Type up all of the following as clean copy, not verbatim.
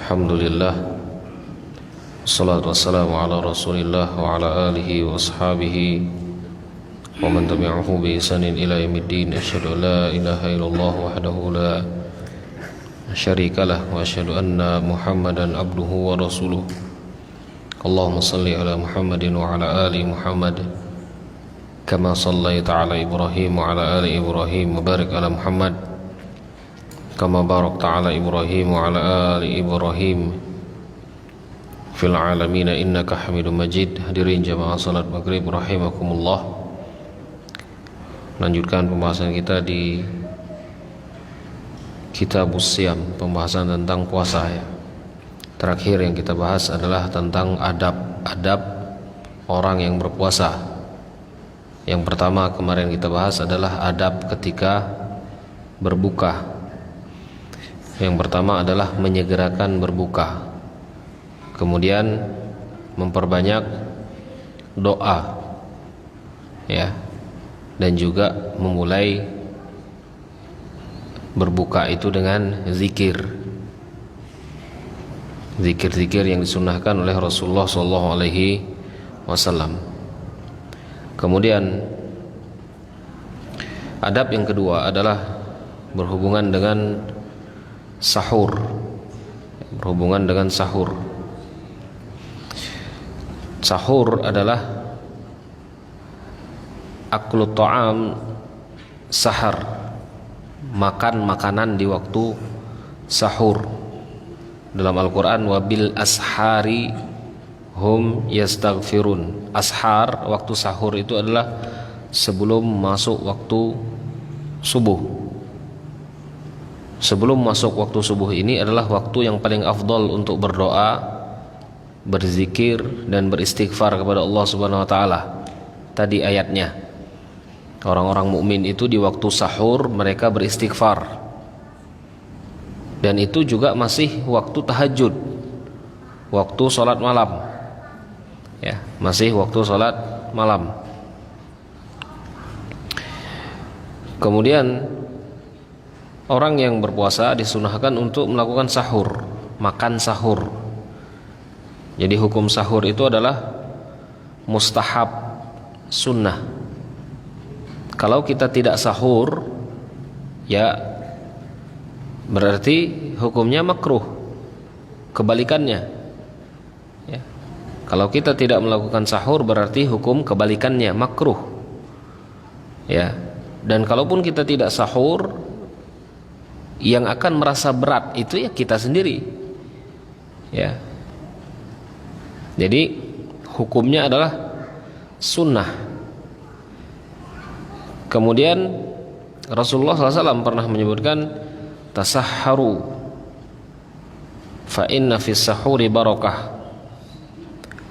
Alhamdulillah, salatu wassalamu ala rasulillah wa ala alihi wa ashabihi wa man tabi'ahu bi ihsanin ila yaumiddin. Asyhadu an la ilaha illallah wahdahu la syarikalah wa asyhadu anna Muhammadan abduhu wa rasuluh. Allahumma salli ala Muhammadin wa ala ali Muhammad kama sallaita ala Ibrahim wa ala ali Ibrahim wa barik ala Muhammad kama barakta ala Ibrahim wa ala ali Ibrahim fil alamin innaka Hamidum Majid. Hadirin jamaah salat maghrib rahimakumullah. Lanjutkan pembahasan kita di Kitabus Shiyam, pembahasan tentang puasa ya. Terakhir yang kita bahas adalah tentang adab-adab orang yang berpuasa. Yang pertama kemarin kita bahas adalah adab ketika berbuka. Yang pertama adalah menyegerakan berbuka, kemudian memperbanyak doa ya, dan juga memulai berbuka itu dengan zikir-zikir yang disunnahkan oleh Rasulullah SAW. Kemudian adab yang kedua adalah berhubungan dengan sahur. Sahur adalah aklu ta'am sahar, makan makanan di waktu sahur. Dalam Al-Quran, wabil ashari hum yastaghfirun. Ashar, waktu sahur itu adalah sebelum masuk waktu subuh. Sebelum masuk waktu subuh ini adalah waktu yang paling afdol untuk berdoa, berzikir dan beristighfar kepada Allah Subhanahu wa taala. Tadi ayatnya, orang-orang mukmin itu di waktu sahur mereka beristighfar. Dan itu juga masih waktu tahajud, waktu salat malam. Ya, masih waktu salat malam. Kemudian orang yang berpuasa disunahkan untuk melakukan sahur, makan sahur. Jadi hukum sahur itu adalah mustahab, sunnah. Kalau kita tidak sahur, ya berarti hukumnya makruh. Kebalikannya, ya. Kalau kita tidak melakukan sahur berarti hukum kebalikannya, makruh. Ya. Dan kalaupun kita tidak sahur, yang akan merasa berat itu ya kita sendiri. Ya. Jadi hukumnya adalah sunnah. Kemudian Rasulullah SAW pernah menyebutkan tasahharu fa inna fis sahuri barakah.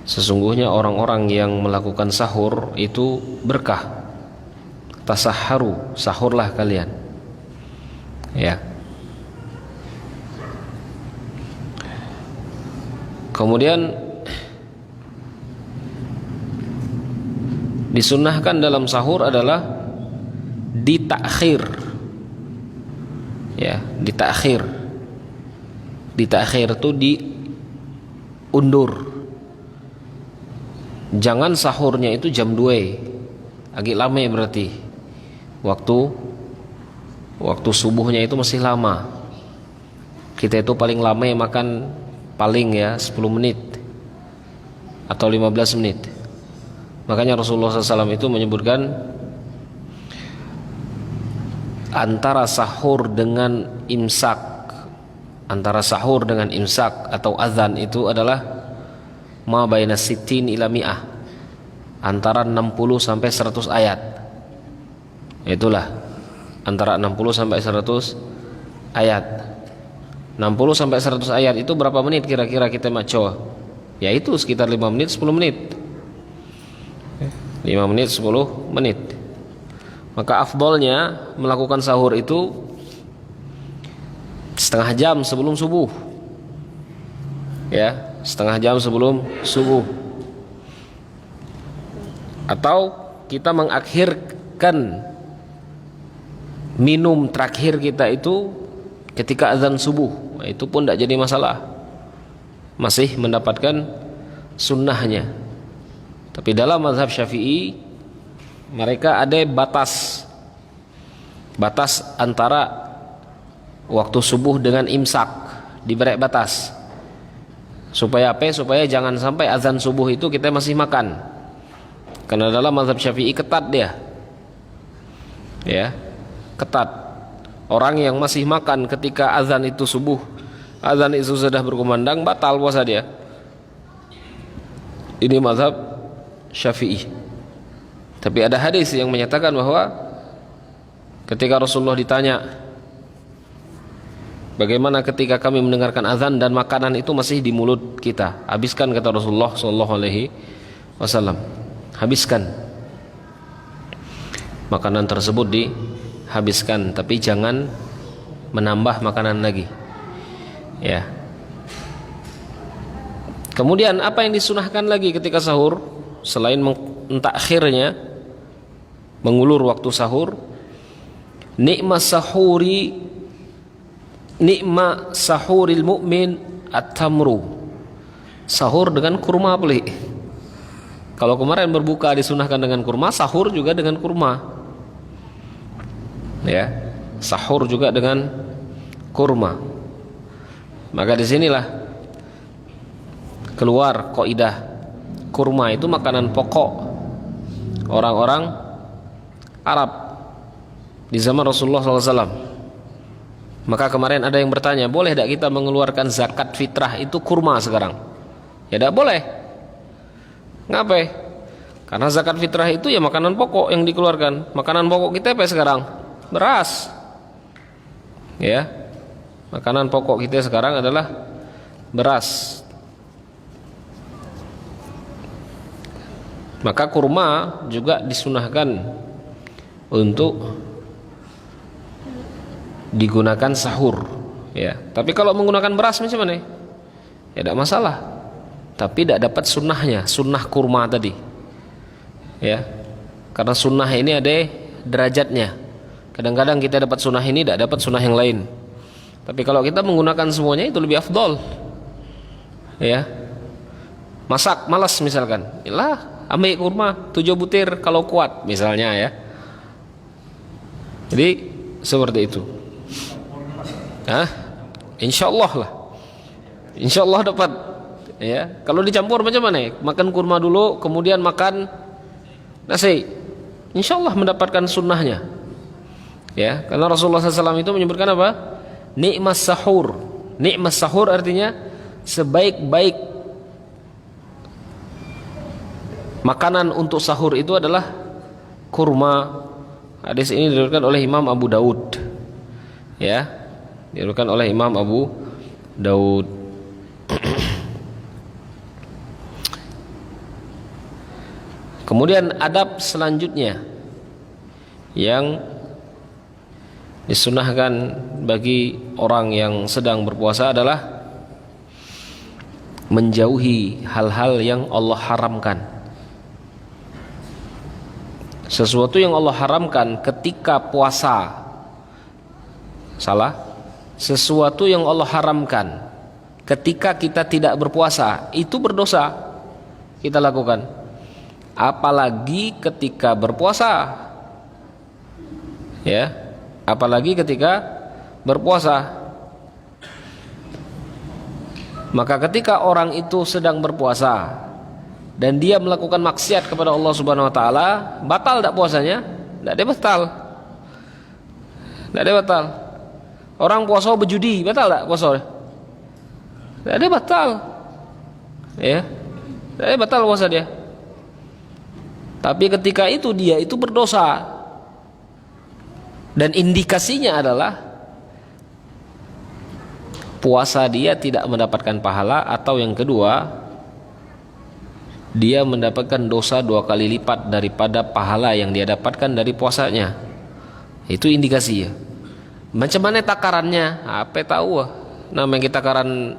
Sesungguhnya orang-orang yang melakukan sahur itu berkah. Tasahharu, sahurlah kalian. Ya. Kemudian disunnahkan dalam sahur adalah ditakhir. Ya, ditakhir. Ditakhir itu diundur. Jangan sahurnya itu jam 2. Agak lama berarti. Waktu subuhnya itu masih lama. Kita itu paling lama makan paling ya 10 menit atau 15 menit. Makanya Rasulullah SAW itu menyebutkan antara sahur dengan imsak atau azan itu adalah ma baina sittin ila mi'ah, antara 60 sampai 100 ayat. Itulah antara 60 sampai 100 ayat. 60 sampai 100 ayat itu berapa menit kira-kira kita maco? Ya itu sekitar 5 menit 10 menit. 5 menit 10 menit. Maka afdolnya melakukan sahur itu setengah jam sebelum subuh. Ya, setengah jam sebelum subuh. Atau kita mengakhirkan minum terakhir kita itu ketika azan subuh, itu pun tidak jadi masalah. masih mendapatkan sunnahnya. Tapi dalam mazhab Syafi'i mereka ada batas antara waktu subuh dengan imsak, diberi batas. Supaya apa? Supaya jangan sampai azan subuh itu kita masih makan. Karena dalam mazhab Syafi'i ketat dia. Ya, ketat. Orang yang masih makan ketika azan itu subuh, azan itu sudah berkumandang, batal puasa dia. Ini mazhab Syafi'i. Tapi ada hadis yang menyatakan bahwa ketika Rasulullah ditanya, bagaimana ketika kami mendengarkan azan dan makanan itu masih di mulut kita? Habiskan, kata Rasulullah SAW. Habiskan. Makanan tersebut dihabiskan, tapi jangan menambah makanan lagi. Ya. Kemudian apa yang disunahkan lagi ketika sahur selain mentakhirnya, mengulur waktu sahur? Nikmat sahuril mu'min at-tamru. Sahur dengan kurma beli. Kalau kemarin berbuka disunahkan dengan kurma, sahur juga dengan kurma. Ya, sahur juga dengan kurma. Maka disinilah keluar kaidah kurma itu makanan pokok orang-orang Arab di zaman Rasulullah SAW. Maka kemarin ada yang bertanya, boleh tidak kita mengeluarkan zakat fitrah itu kurma sekarang? Ya tidak boleh. Ngapain? Karena zakat fitrah itu ya makanan pokok yang dikeluarkan. Makanan pokok kita apa sekarang? Beras. Ya, makanan pokok kita sekarang adalah beras. Maka kurma juga disunahkan untuk digunakan sahur, ya. Tapi kalau menggunakan beras macam mana? Ya tidak masalah. Tapi tidak dapat sunnahnya, sunnah kurma tadi. Ya. Karena sunnah ini ada derajatnya. Kadang-kadang kita dapat sunnah ini, tidak dapat sunnah yang lain. Tapi kalau kita menggunakan semuanya itu lebih afdol. Ya. Masak malas misalkan. Yalah, ambil kurma 7 butir kalau kuat misalnya, ya. Jadi seperti itu. Insyaallah lah. Insyaallah dapat. Ya, kalau dicampur macam mana? Makan kurma dulu, kemudian makan nasi. Insyaallah mendapatkan sunnahnya. Ya, karena Rasulullah SAW itu menyebutkan apa? Nikmat sahur. Nikmat sahur artinya sebaik-baik makanan untuk sahur itu adalah kurma. Hadis ini diriwayatkan oleh Imam Abu Daud. Ya, diriwayatkan oleh Imam Abu Daud. Kemudian adab selanjutnya yang disunahkan bagi orang yang sedang berpuasa adalah menjauhi hal-hal yang Allah haramkan. Sesuatu yang Allah haramkan ketika puasa salah. Sesuatu yang Allah haramkan ketika kita tidak berpuasa itu berdosa kita lakukan. Apalagi ketika berpuasa, ya, apalagi ketika berpuasa. Maka ketika orang itu sedang berpuasa dan dia melakukan maksiat kepada Allah Subhanahu wa taala, batal tak puasanya? Tidak ada batal. Tidak ada batal. Orang puasa berjudi, batal tak puasa? Tidak ada batal. Ya. Tidak ada batal puasa dia. Tapi ketika itu dia itu berdosa. Dan indikasinya adalah puasa dia tidak mendapatkan pahala, atau yang kedua, dia mendapatkan dosa 2 kali lipat daripada pahala yang dia dapatkan dari puasanya. Itu indikasinya. Macam mana takarannya? Apa tahu? Namanya takaran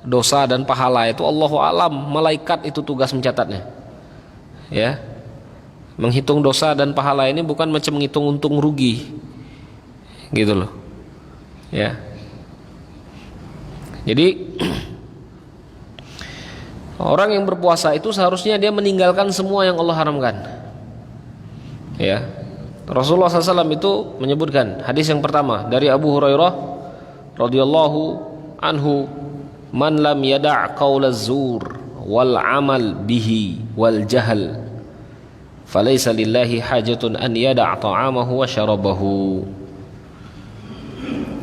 dosa dan pahala itu Allahu alam, malaikat itu tugas mencatatnya. Ya. Menghitung dosa dan pahala ini bukan macam menghitung untung rugi. Gitu loh. Ya. Jadi Orang yang berpuasa itu seharusnya dia meninggalkan semua yang Allah haramkan. Ya, Rasulullah SAW itu menyebutkan hadis yang pertama dari Abu Hurairah radhiyallahu anhu, man lam yada' qaulaz zur wal amal bihi wal jahl falaysa lillahi hajatun an yada' ta'amahu wa syarabahu.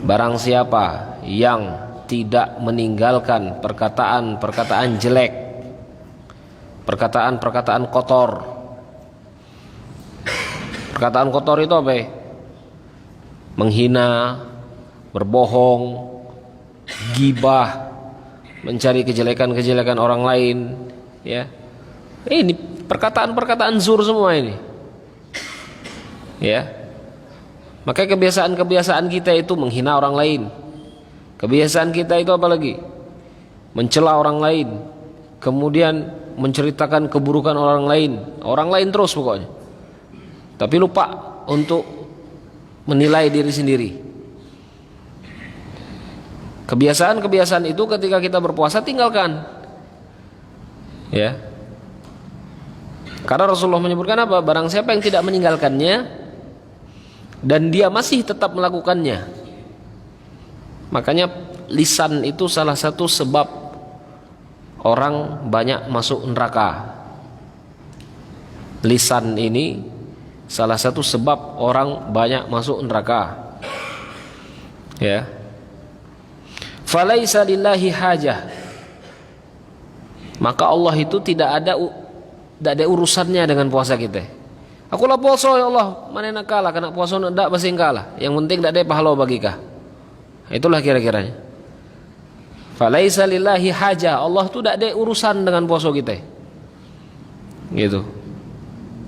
Barang siapa yang tidak meninggalkan perkataan-perkataan jelek, perkataan-perkataan kotor. Perkataan kotor itu apa? Menghina, berbohong, gibah, mencari kejelekan-kejelekan orang lain, ya. Ini perkataan-perkataan zur semua ini. Ya. Maka kebiasaan-kebiasaan kita itu menghina orang lain. Kebiasaan kita itu apa lagi? Mencela orang lain, kemudian menceritakan keburukan orang lain terus pokoknya. Tapi lupa untuk menilai diri sendiri. Kebiasaan-kebiasaan itu ketika kita berpuasa tinggalkan. Ya. Karena Rasulullah menyebutkan apa? Barang siapa yang tidak meninggalkannya dan dia masih tetap melakukannya, makanya lisan itu salah satu sebab orang banyak masuk neraka. Lisan ini salah satu sebab orang banyak masuk neraka. Ya. Falaisa lillahi hajah. Maka Allah itu tidak ada urusannya dengan puasa kita. Aku lah puasa ya Allah, mana nak kalah kena puasa ndak pasti kalah. Yang penting tak ada pahala bagi kah. Itulah kira-kiranya. Falaisa lillahi hajah. Allah tu tak ada urusan dengan puasa kita. Gitu.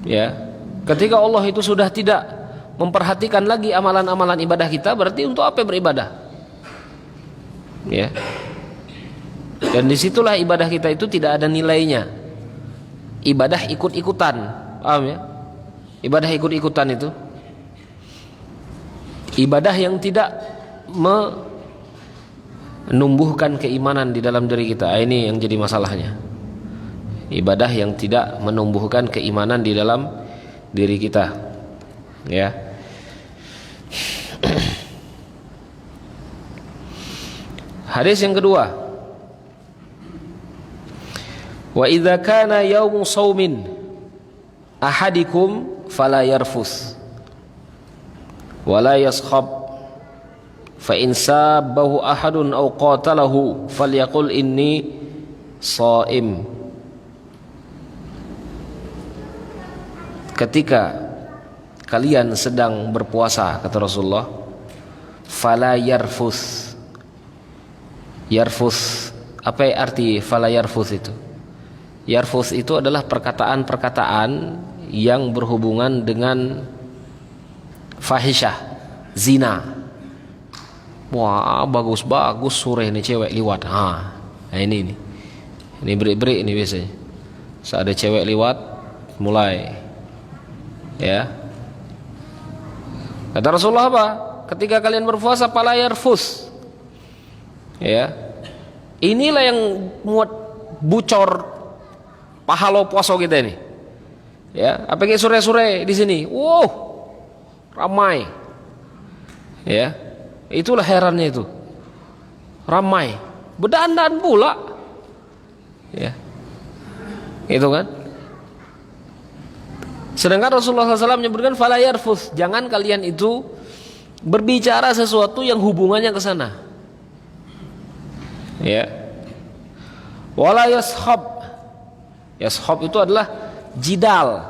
Ya. Ketika Allah itu sudah tidak memperhatikan lagi amalan-amalan ibadah kita, berarti untuk apa beribadah? Ya. Dan disitulah ibadah kita itu tidak ada nilainya. Ibadah ikut-ikutan, paham ya? Ibadah ikut-ikutan itu ibadah yang tidak menumbuhkan keimanan di dalam diri kita. Ini yang jadi masalahnya. Ibadah yang tidak menumbuhkan keimanan di dalam diri kita. Ya. Hadis yang kedua. Wa idza kana yaumu shaumin ahadikum fala yarfus wala yaskhab fa in sabbahu ahadun aw qatalahu falyaqul inni shaim. Ketika kalian sedang berpuasa, kata Rasulullah, fala yarfus. Yarfus, apa arti fala yarfus itu? Yarfus itu adalah perkataan-perkataan yang berhubungan dengan fahisyah, zina. Wah, bagus-bagus sore ini cewek liwat. Nah ini berik-berik ini biasanya. Saat ada cewek liwat, mulai. Ya. Kata Rasulullah apa? Ketika kalian berpuasa fala yarfus. Ya. Inilah yang muat bucor pahala puasa kita ini. Ya, apalagi sore-sore di sini. Wow, ramai. Ya, itulah herannya itu. Ramai, berdandan pula. Ya, itu kan. Sedangkan Rasulullah SAW menyebutkan fala yarfus, jangan kalian itu berbicara sesuatu yang hubungannya ke sana. Ya. Wala yashab. Yashab itu adalah jidal,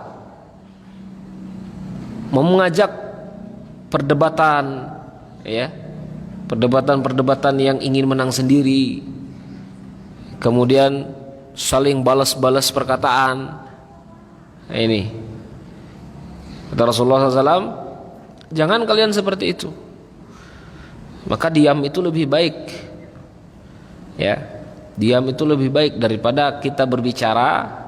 mengajak perdebatan, ya, perdebatan-perdebatan yang ingin menang sendiri, kemudian saling balas-balas perkataan. Nah, ini kata Rasulullah SAW, jangan kalian seperti itu. Maka diam itu lebih baik, ya, diam itu lebih baik daripada kita berbicara.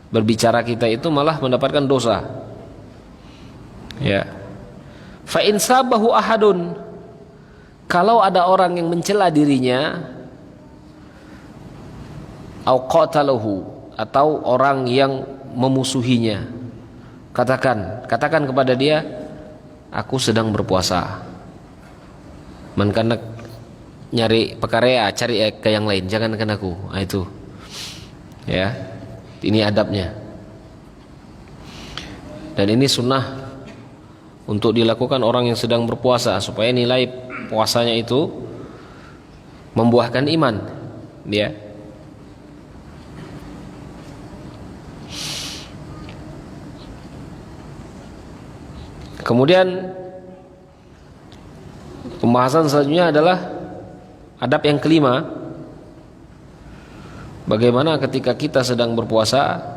Berbicara kita itu malah mendapatkan dosa. Ya. Fa in sabahu ahadun, kalau ada orang yang mencela dirinya, au qatalahu, atau orang yang memusuhinya. Katakan kepada dia, aku sedang berpuasa. Man kana nyari perkara ya, cari ke yang lain, jangan kan aku. Nah, itu. Ya. Ini adabnya. Dan ini sunnah untuk dilakukan orang yang sedang berpuasa supaya nilai puasanya itu membuahkan iman, ya. Kemudian pembahasan selanjutnya adalah adab yang kelima. Bagaimana ketika kita sedang berpuasa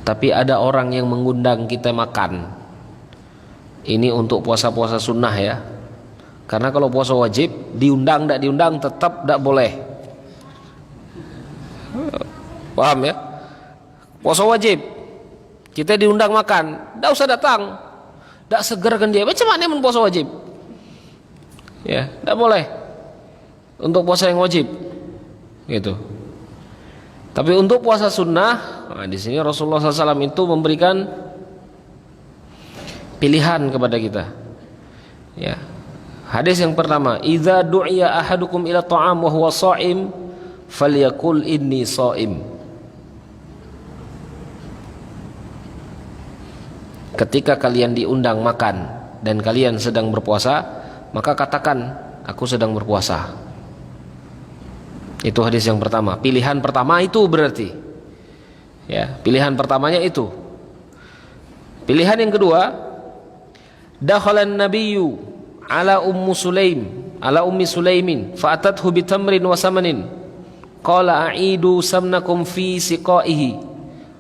tapi ada orang yang mengundang kita makan. Ini untuk puasa-puasa sunnah ya. Karena kalau puasa wajib, diundang tidak diundang tetap tidak boleh. Paham ya? Puasa wajib, kita diundang makan, tidak usah datang, tidak segerkan dia. Macam mana yang puasa wajib? Ya, tidak boleh. Untuk puasa yang wajib, gitu. Tapi untuk puasa sunnah, nah di sini Rasulullah SAW itu memberikan pilihan kepada kita. Ya. Hadis yang pertama, idza du'iya ahadukum ila ta'am wa huwa sha'im falyaqul inni sha'im. Ketika kalian diundang makan dan kalian sedang berpuasa, maka katakan aku sedang berpuasa. Itu hadis yang pertama. Pilihan pertama itu berarti, ya, pilihan pertamanya itu. Pilihan yang kedua, dakhalan nabiyyu ala ummi Sulaimin fa'atathu bitamrin wa samanin qala a'idu samnakum fi siqaihi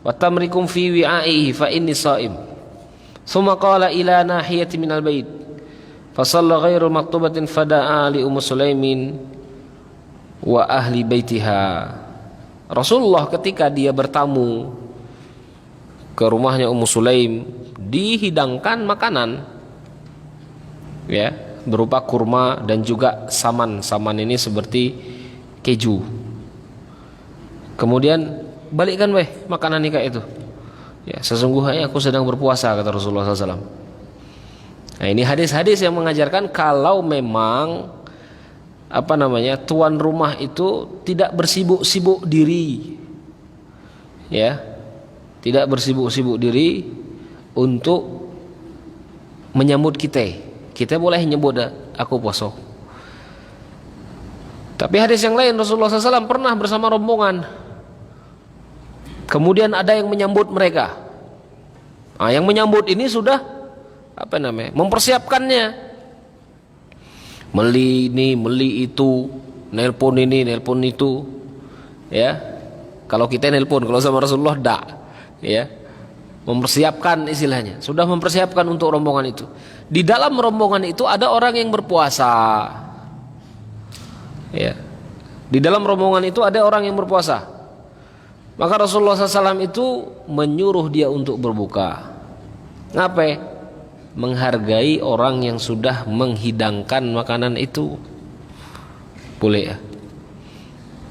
wa tamrikum fi wi'aihi fa inni sha'im. Thumma qala ila nahiyati minal bait fa shalla ghairu maktubatin fada'a li ummi Sulaimin wa ahli baitiha. Rasulullah ketika dia bertamu ke rumahnya Ummu Sulaim, dihidangkan makanan, ya, berupa kurma dan juga saman. Saman ini seperti keju. Kemudian balikkan weh makanan ini kayak itu. Ya, sesungguhnya aku sedang berpuasa, kata Rasulullah SAW. Nah, ini hadis-hadis yang mengajarkan kalau memang tuan rumah itu tidak bersibuk-sibuk diri, ya, tidak bersibuk-sibuk diri untuk menyambut kita. Kita boleh nyebut aku puasa. Tapi hadis yang lain Rasulullah SAW pernah bersama rombongan, kemudian ada yang menyambut mereka. Nah, yang menyambut ini sudah mempersiapkannya. Meli ini, meli itu, nelpon ini, nelpon itu, ya. Kalau kita nelpon, kalau sama Rasulullah enggak, ya. Mempersiapkan istilahnya, sudah mempersiapkan untuk rombongan itu. Di dalam rombongan itu ada orang yang berpuasa, ya. Di dalam rombongan itu ada orang yang berpuasa. Maka Rasulullah SAW itu menyuruh dia untuk berbuka. Ngapain? Menghargai orang yang sudah menghidangkan makanan itu. Boleh ya.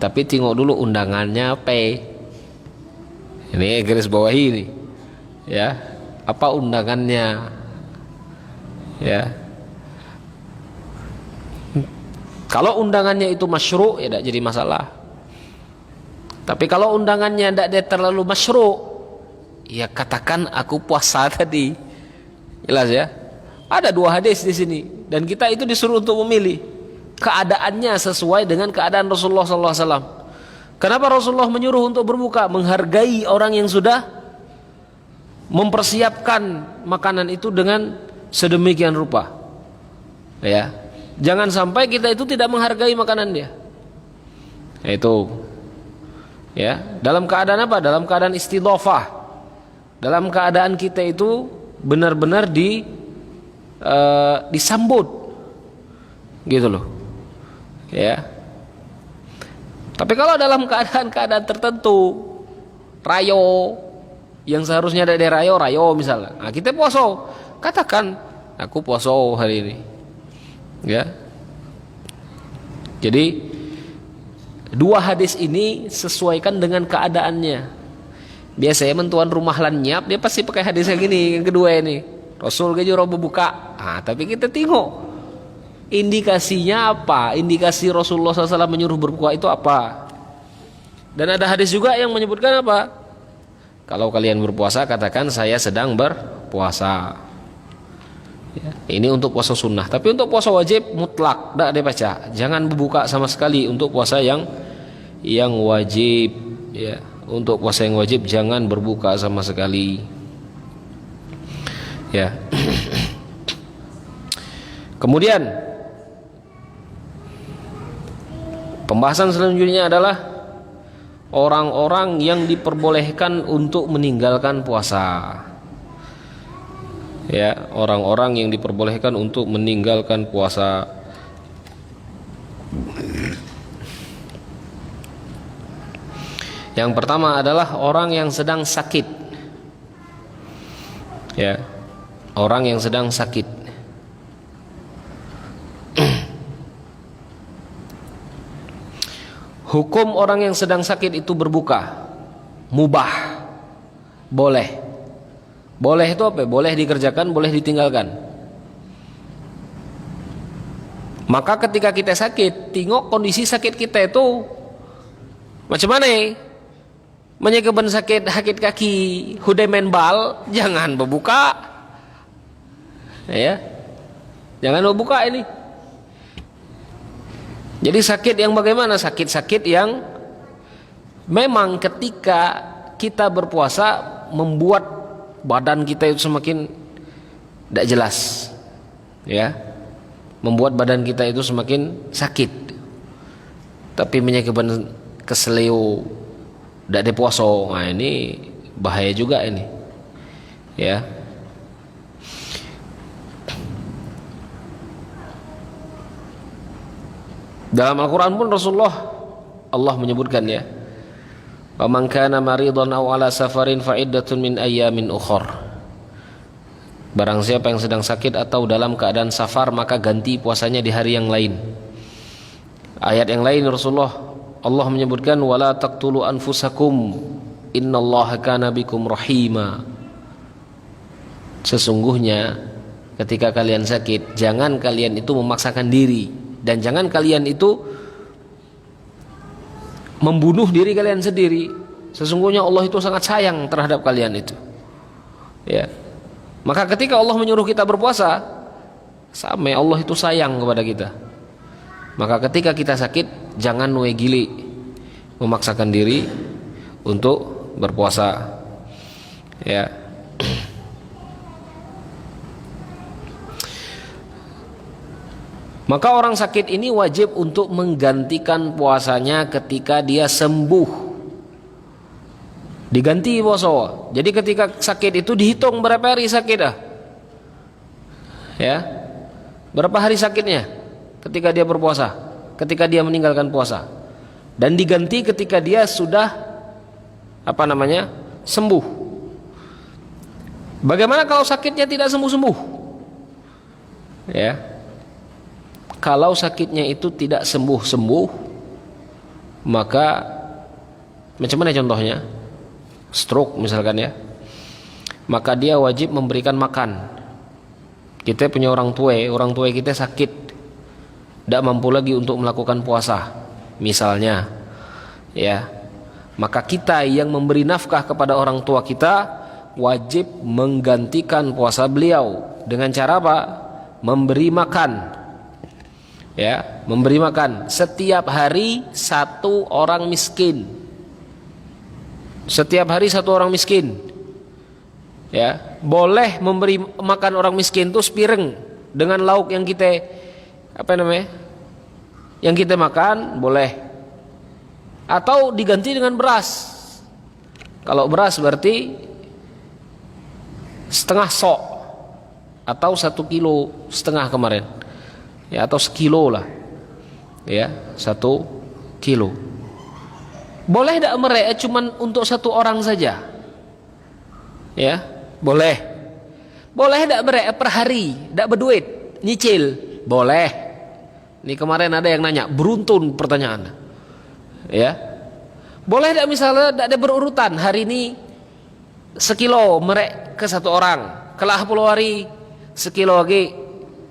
Tapi tengok dulu undangannya apa. Ini garis bawahi ini. Ya, apa undangannya? Ya. Kalau undangannya itu masyru', ya tidak jadi masalah. Tapi kalau undangannya tidak terlalu masyru', ya katakan aku puasa tadi. Jelas ya. Ada dua hadis di sini dan kita itu disuruh untuk memilih keadaannya sesuai dengan keadaan Rasulullah SAW. Kenapa Rasulullah menyuruh untuk berbuka? Menghargai orang yang sudah mempersiapkan makanan itu dengan sedemikian rupa. Ya, jangan sampai kita itu tidak menghargai makanan dia. Itu, ya, dalam keadaan apa? Dalam keadaan istidhafah. Dalam keadaan kita itu benar-benar disambut, gitu loh, ya. Tapi kalau dalam keadaan-keadaan tertentu, rayo, yang seharusnya ada di rayo misalnya, nah kita puasa, katakan aku puasa hari ini, ya. Jadi Dua hadis ini sesuaikan dengan keadaannya. Biasanya mentuan rumah lan nyiap, dia pasti pakai hadis yang gini, yang kedua ini. Rasul kejo robo buka. Tapi kita tengok indikasinya apa? Indikasi Rasulullah SAW menyuruh berbuka itu apa? Dan ada hadis juga yang menyebutkan apa? Kalau kalian berpuasa, katakan saya sedang berpuasa. Ya, ini untuk puasa sunnah. Tapi untuk puasa wajib mutlak, tidak dibaca. Jangan berbuka sama sekali untuk puasa yang wajib. Ya, untuk puasa yang wajib jangan berbuka sama sekali. Ya. Kemudian pembahasan selanjutnya adalah orang-orang yang diperbolehkan untuk meninggalkan puasa. Ya, orang-orang yang diperbolehkan untuk meninggalkan puasa. Yang pertama adalah orang yang sedang sakit. Ya, orang yang sedang sakit. Hukum orang yang sedang sakit itu berbuka mubah, boleh. Boleh itu apa? Boleh dikerjakan, boleh ditinggalkan. Maka ketika kita sakit, tengok kondisi sakit kita itu macam mana? Menyebabkan sakit kaki, hudai main bal, jangan berbuka. Ya, jangan berbuka ini. Jadi sakit yang bagaimana? Sakit-sakit yang memang ketika kita berpuasa membuat badan kita itu semakin tidak jelas, ya, membuat badan kita itu semakin sakit. Tapi menyebabkan keseleo, tidak puasa, nah ini bahaya juga ini, ya. Dalam Al-Quran pun Allah menyebutkan, ya, wa man kana maridan aw ala safarin fa iddatun min ayyamin ukhra. Barang siapa yang sedang sakit atau dalam keadaan safar, maka ganti puasanya di hari yang lain. Ayat yang lain Allah menyebutkan wala taqtulu anfusakum innallaha kana bikum rahima. Sesungguhnya ketika kalian sakit, jangan kalian itu memaksakan diri, dan jangan kalian itu membunuh diri kalian sendiri. Sesungguhnya Allah itu sangat sayang terhadap kalian itu. Ya. Maka ketika Allah menyuruh kita berpuasa, sama Allah itu sayang kepada kita. Maka ketika kita sakit, jangan gili memaksakan diri untuk berpuasa. Ya. Maka orang sakit ini wajib untuk menggantikan puasanya ketika dia sembuh. Diganti puasa. Jadi ketika sakit itu dihitung berapa hari sakit ya. Berapa hari sakitnya ketika dia berpuasa, ketika dia meninggalkan puasa. Dan diganti ketika dia sudah sembuh. Bagaimana kalau sakitnya tidak sembuh-sembuh? Ya. Kalau sakitnya itu tidak sembuh-sembuh, maka macam mana contohnya? Stroke misalkan, ya. Maka dia wajib memberikan makan. Kita punya orang tua kita sakit, tidak mampu lagi untuk melakukan puasa, misalnya, ya. Maka kita yang memberi nafkah kepada orang tua kita wajib menggantikan puasa beliau dengan cara apa? Memberi makan. Ya, memberi makan setiap hari satu orang miskin. Setiap hari satu orang miskin. Ya, boleh memberi makan orang miskin itu sepireng dengan lauk yang kita yang kita makan, boleh. Atau diganti dengan beras. Kalau beras berarti setengah sok atau 1,5 kilo kemarin. Ya, atau sekilo lah, ya, 1 kilo. Boleh tidak mereka cuman untuk satu orang saja? Ya, boleh. Boleh tidak mereka per hari, tidak berduit, nyicil? Boleh. Ini kemarin ada yang nanya, beruntun pertanyaan. Ya. Boleh tidak misalnya tidak ada berurutan, hari ini sekilo merek ke satu orang, kelah 10 hari sekilo lagi,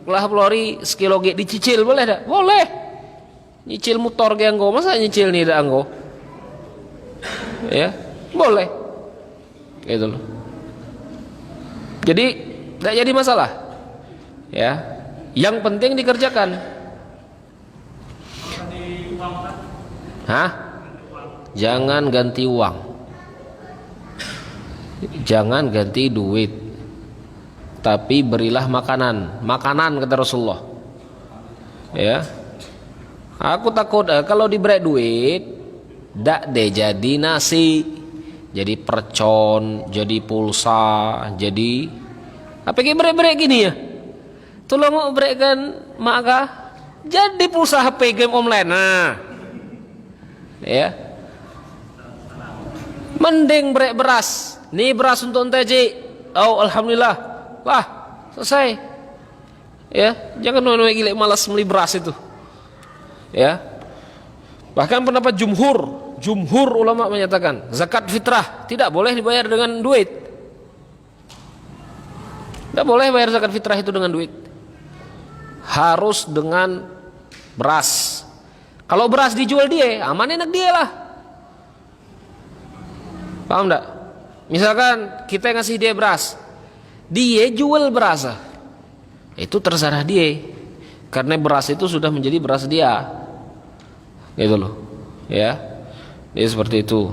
kelah 10 hari sekilo lagi, dicicil boleh tidak? Boleh. Nyicil motor ke anggo, masa nyicil nih dak anggo? Ya, boleh. Gitu loh. Jadi tidak jadi masalah. Ya. Yang penting dikerjakan. Hah? Jangan ganti uang. Jangan ganti duit. Tapi berilah makanan. Makanan kata Rasulullah. Ya. Aku takut kalau diberi duit dak deh jadi nasi, jadi percon, jadi pulsa, jadi apa kayak brek-brek gini ya. Tolong mau berikan maka jadi pulsa HP game online. Nah. Ya. Mending brek beras. Nih beras untuk ente, Cik. Oh, alhamdulillah. Wah, selesai. Ya, jangan nunggu gila malas beli beras itu. Ya. Bahkan pendapat jumhur ulama menyatakan zakat fitrah tidak boleh dibayar dengan duit. Tidak boleh bayar zakat fitrah itu dengan duit. Harus dengan beras. Kalau beras dijual dia, aman enak dia lah. Paham enggak? Misalkan kita ngasih dia beras, dia jual beras, itu terserah dia, karena beras itu sudah menjadi beras dia, gitu loh, ya, dia seperti itu.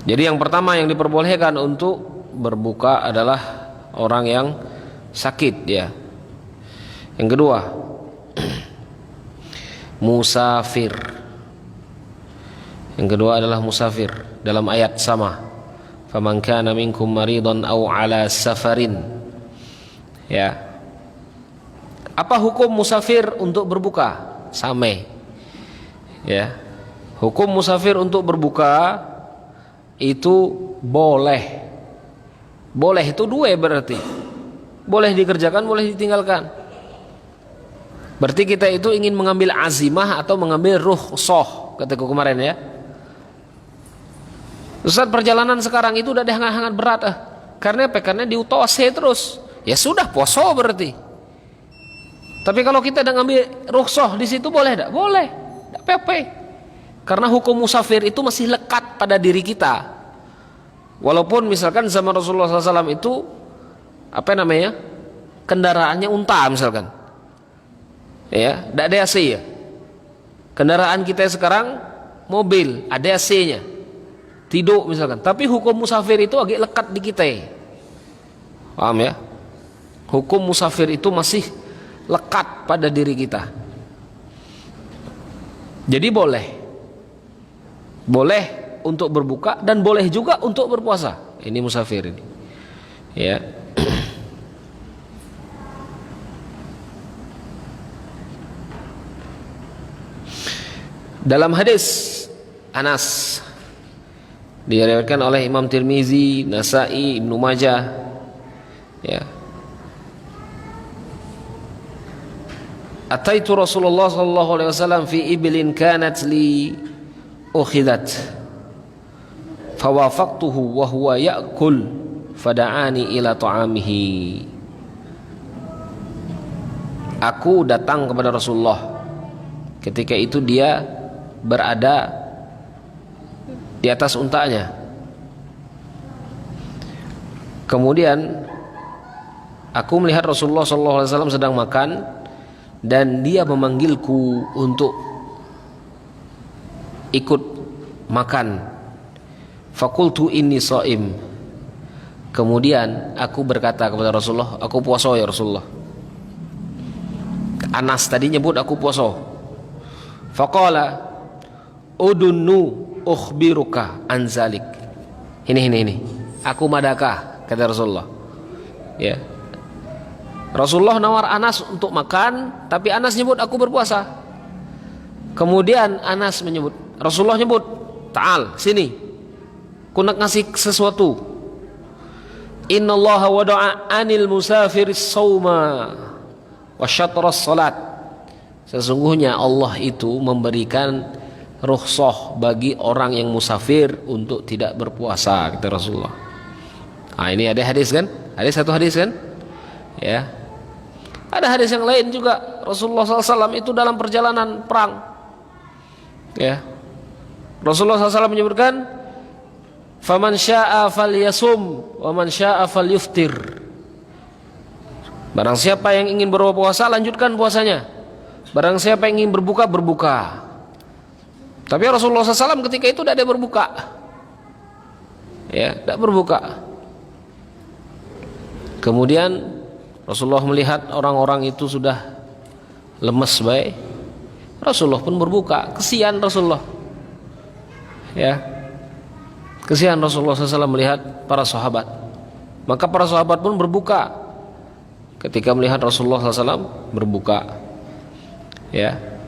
Jadi yang pertama yang diperbolehkan untuk berbuka adalah orang yang sakit ya. Yang kedua, musafir. Yang kedua adalah musafir dalam ayat sama. Faman kana minkum maridan aw ala safarin. Ya. Apa hukum musafir untuk berbuka? Sama. Ya. Hukum musafir untuk berbuka itu boleh. Boleh itu dua berarti. Boleh dikerjakan, boleh ditinggalkan. Berarti kita itu ingin mengambil azimah atau mengambil rukhsah kataku kemarin ya. Ustaz, perjalanan sekarang itu udah hangat-hangat berat Karena apa? Karena diutose terus. Ya sudah poso berarti. Tapi kalau kita udah ngambil rukhsah di situ boleh enggak? Boleh. Enggak apa-apa. Karena hukum musafir itu masih lekat pada diri kita. Walaupun misalkan zaman Rasulullah SAW itu apa namanya, kendaraannya unta misalkan, ya, tidak ada AC ya. Kendaraan kita sekarang mobil ada AC-nya, tidur misalkan. Tapi hukum musafir itu agak lekat di kita. Paham ya? Hukum musafir itu masih lekat pada diri kita. Jadi boleh untuk berbuka dan boleh juga untuk berpuasa. Ini musafir ini. Ya. Dalam hadis Anas diriwayatkan oleh Imam Tirmizi, Nasa'i, Ibnu Majah, ya. Ataitu Rasulullah sallallahu alaihi wasallam fi iblin kanat li ukhidat fawafaqtuhu wa huwa ya'kul fada'ani ila ta'amihi. Aku datang kepada Rasulullah ketika itu dia berada di atas untanya. Kemudian aku melihat Rasulullah SAW sedang makan dan dia memanggilku untuk ikut makan. Fakultu inni shaim. Kemudian aku berkata kepada Rasulullah, aku puasa ya Rasulullah. Anas tadi nyebut aku puasa. Faqala udunnu ukhbiruka an zalik. Ini. Aku madakah kata Rasulullah. Ya. Rasulullah nawar Anas untuk makan, tapi Anas nyebut aku berpuasa. Kemudian Anas menyebut, Rasulullah nyebut, ta'al, sini, ku nak ngasih sesuatu. Innallaha wada'a anil musafiris sawma wa syatras salat. Sesungguhnya Allah itu memberikan rukhsah bagi orang yang musafir untuk tidak berpuasa, kata Rasulullah. Nah, ini ada hadis kan? Ada satu hadis kan? Ya. Ada hadis yang lain juga, Rasulullah SAW itu dalam perjalanan perang. Ya. Rasulullah SAW menyebutkan, "Faman syaa'a falyasum wa man syaa'a falyuftir." Barang siapa yang ingin berpuasa, lanjutkan puasanya. Barang siapa yang ingin berbuka, berbuka. Tapi Rasulullah SAW ketika itu tidak ada berbuka. Ya, tidak berbuka. Kemudian Rasulullah melihat orang-orang itu sudah lemes baik, Rasulullah pun berbuka. Kesian Rasulullah, ya, kesian Rasulullah SAW melihat para sahabat. Maka para sahabat pun berbuka ketika melihat Rasulullah SAW berbuka, ya.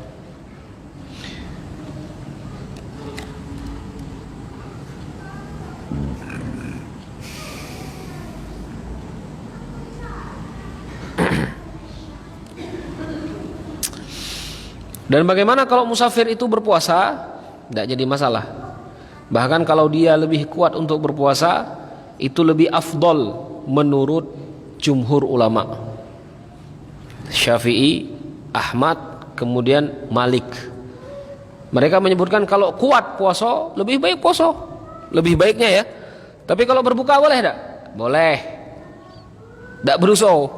Dan bagaimana kalau musafir itu berpuasa? Tidak jadi masalah. Bahkan kalau dia lebih kuat untuk berpuasa, itu lebih afdol menurut jumhur ulama. Syafi'i, Ahmad, kemudian Malik. Mereka menyebutkan kalau kuat puasa, lebih baik puasa. Lebih baiknya ya. Tapi kalau berbuka boleh tidak? Boleh. Tidak berusaha.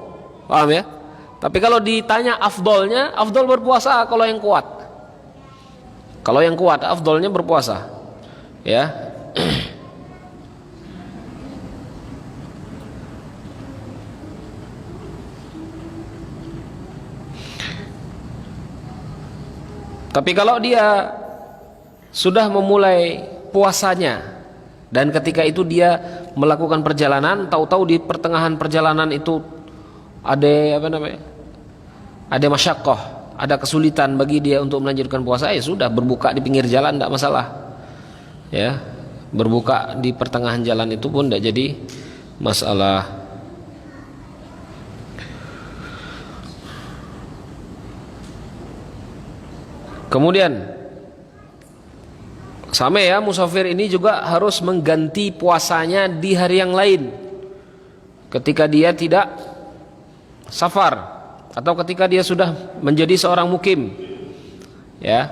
Paham ya? Tapi kalau ditanya afdolnya, afdol berpuasa kalau yang kuat. Kalau yang kuat, afdolnya berpuasa. Ya. Tapi kalau dia sudah memulai puasanya dan ketika itu dia melakukan perjalanan, tahu-tahu di pertengahan perjalanan itu ada ada masyaqqah, ada kesulitan bagi dia untuk melanjutkan puasa, ya sudah, berbuka di pinggir jalan tidak masalah. Ya, berbuka di pertengahan jalan itu pun tidak jadi masalah. Kemudian sama ya, musafir ini juga harus mengganti puasanya di hari yang lain ketika dia tidak safar atau ketika dia sudah menjadi seorang mukim, ya.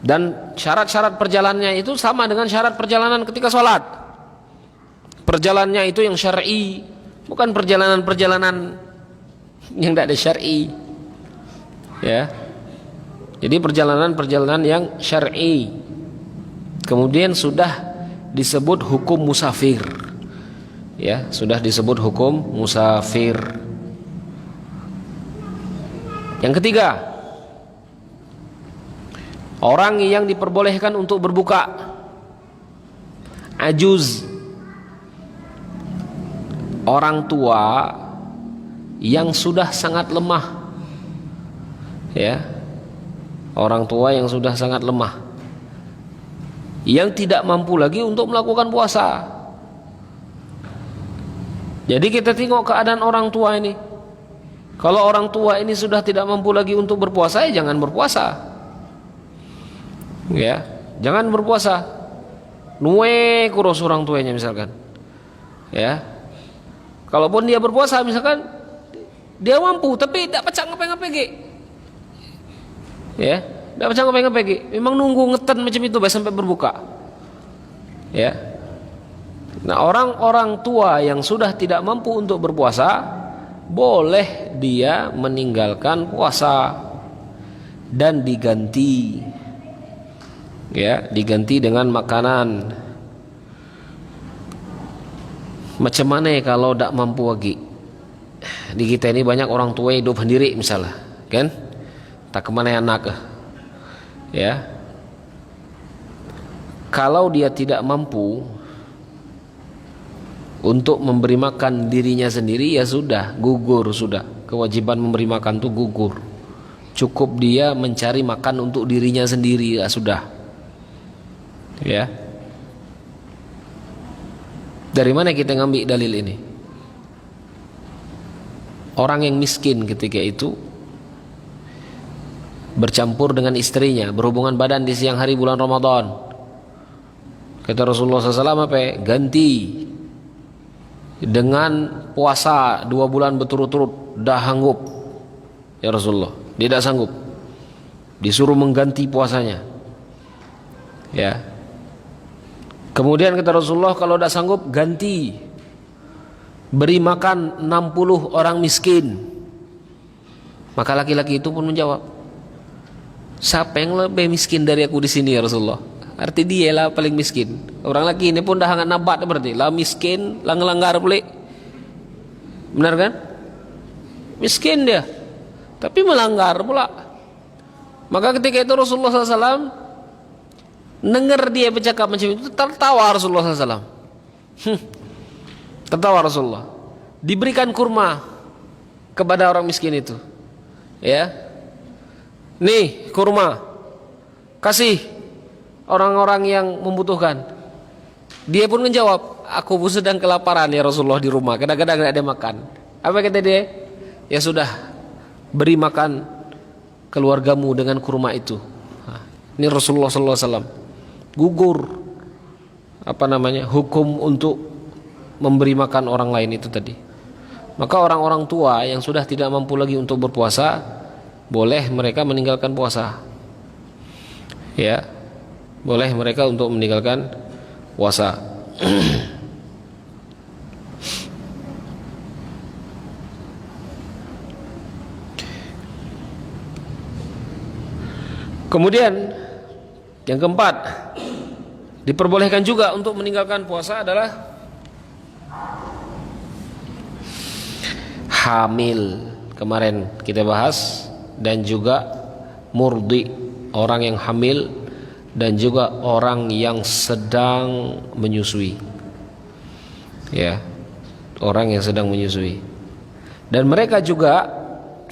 Dan syarat-syarat perjalanannya itu sama dengan syarat perjalanan ketika sholat. Perjalanannya itu yang syar'i, bukan perjalanan-perjalanan yang tidak ada syar'i, ya. Jadi perjalanan-perjalanan yang syar'i. Kemudian sudah disebut hukum musafir, ya, sudah disebut hukum musafir. Yang ketiga, orang yang diperbolehkan untuk berbuka, ajuz, orang tua yang sudah sangat lemah, ya, orang tua yang sudah sangat lemah, yang tidak mampu lagi untuk melakukan puasa. Jadi kita tengok keadaan orang tua ini. Kalau orang tua ini sudah tidak mampu lagi untuk berpuasa, ya jangan berpuasa. Ya, jangan berpuasa. Nuwe kurus orang tuanya misalkan. Ya. Kalaupun dia berpuasa misalkan dia mampu tapi tidak pecah ngapa-ngapa. Ya, tidak pecah ngapa-ngapa. Memang nunggu ngeten macam itu sampai berbuka. Ya. Nah, orang-orang tua yang sudah tidak mampu untuk berpuasa, boleh dia meninggalkan puasa dan diganti, ya, diganti dengan makanan. Macam mana ya kalau tidak mampu lagi? Di kita ini banyak orang tua hidup sendiri misalnya, kan? Tak kemana anak, ya. Kalau dia tidak mampu untuk memberi makan dirinya sendiri, ya sudah, gugur sudah. Kewajiban memberi makan itu gugur. Cukup dia mencari makan untuk dirinya sendiri, ya sudah. Ya. Dari mana kita ngambil dalil ini? Orang yang miskin ketika itu bercampur dengan istrinya, berhubungan badan di siang hari bulan Ramadan. Kata Rasulullah SAW apa? Ganti dengan puasa 2 bulan berturut-turut. Dah sanggup ya Rasulullah? Dia tidak sanggup, disuruh mengganti puasanya. Ya. Kemudian kata Rasulullah, kalau tidak sanggup, ganti beri makan 60 orang miskin. Maka laki-laki itu pun menjawab, siapa yang lebih miskin dari aku di sini ya Rasulullah? Arti dia lah paling miskin. Orang laki ini pun dah hangat nabat berarti. Lah miskin, lah ngelanggar pelik. Benar kan? Miskin dia, tapi melanggar pula. Maka ketika itu Rasulullah SAW dengar dia bercakap macam itu, tertawa Rasulullah SAW. Tertawa Rasulullah. Diberikan kurma kepada orang miskin itu. Ya, nih kurma, kasih orang-orang yang membutuhkan. Dia pun menjawab, aku pun sedang kelaparan ya Rasulullah di rumah. Kadang-kadang tidak ada makan. Apa kata dia? Ya sudah, beri makan keluargamu dengan kurma itu. Ini Rasulullah SAW. Gugur hukum untuk memberi makan orang lain itu tadi. Maka orang-orang tua yang sudah tidak mampu lagi untuk berpuasa, boleh mereka meninggalkan puasa. Ya, boleh mereka untuk meninggalkan puasa. Kemudian yang keempat, diperbolehkan juga untuk meninggalkan puasa adalah hamil. Kemarin kita bahas, dan juga murdi, orang yang hamil, dan juga orang yang sedang menyusui. Ya, orang yang sedang menyusui. Dan mereka juga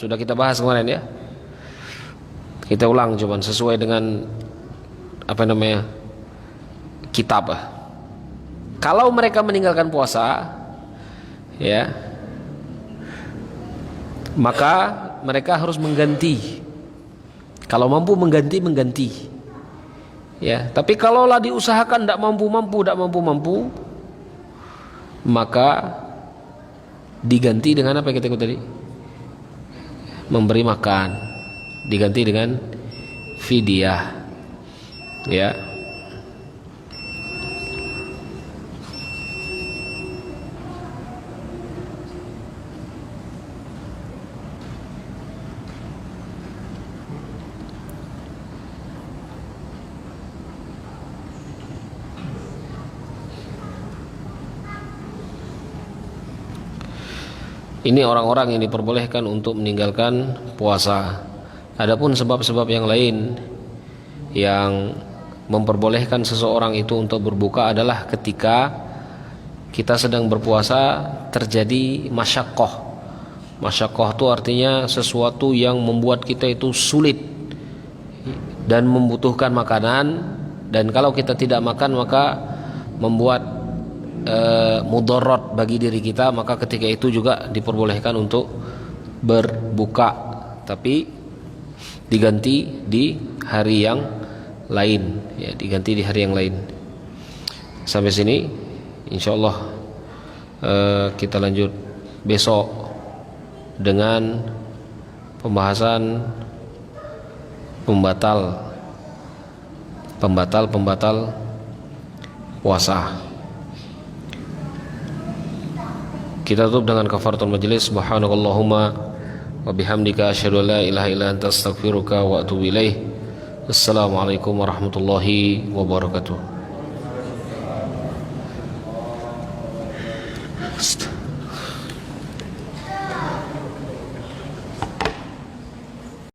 sudah kita bahas kemarin ya. Kita ulang cuman sesuai dengan kitab. Kalau mereka meninggalkan puasa, ya, maka mereka harus mengganti. Kalau mampu mengganti. Ya, tapi kalaulah diusahakan tidak mampu, maka diganti dengan apa yang kita ikut tadi? Memberi makan, diganti dengan fidyah. Ya. Ini orang-orang yang diperbolehkan untuk meninggalkan puasa. Adapun sebab-sebab yang lain yang memperbolehkan seseorang itu untuk berbuka adalah ketika kita sedang berpuasa terjadi masyaqqah. Masyaqqah itu artinya sesuatu yang membuat kita itu sulit dan membutuhkan makanan, dan kalau kita tidak makan maka membuat mudarat bagi diri kita, maka ketika itu juga diperbolehkan untuk berbuka, tapi diganti di hari yang lain, ya, diganti di hari yang lain. Sampai sini insyaallah kita lanjut besok dengan pembahasan pembatal puasa. Kita tutup dengan kafaratul majlis. Subhanakallahumma wa bihamdika asyhadu an la ilaha illa anta astaghfiruka wa atubu ilaih. Assalamualaikum warahmatullahi wabarakatuh.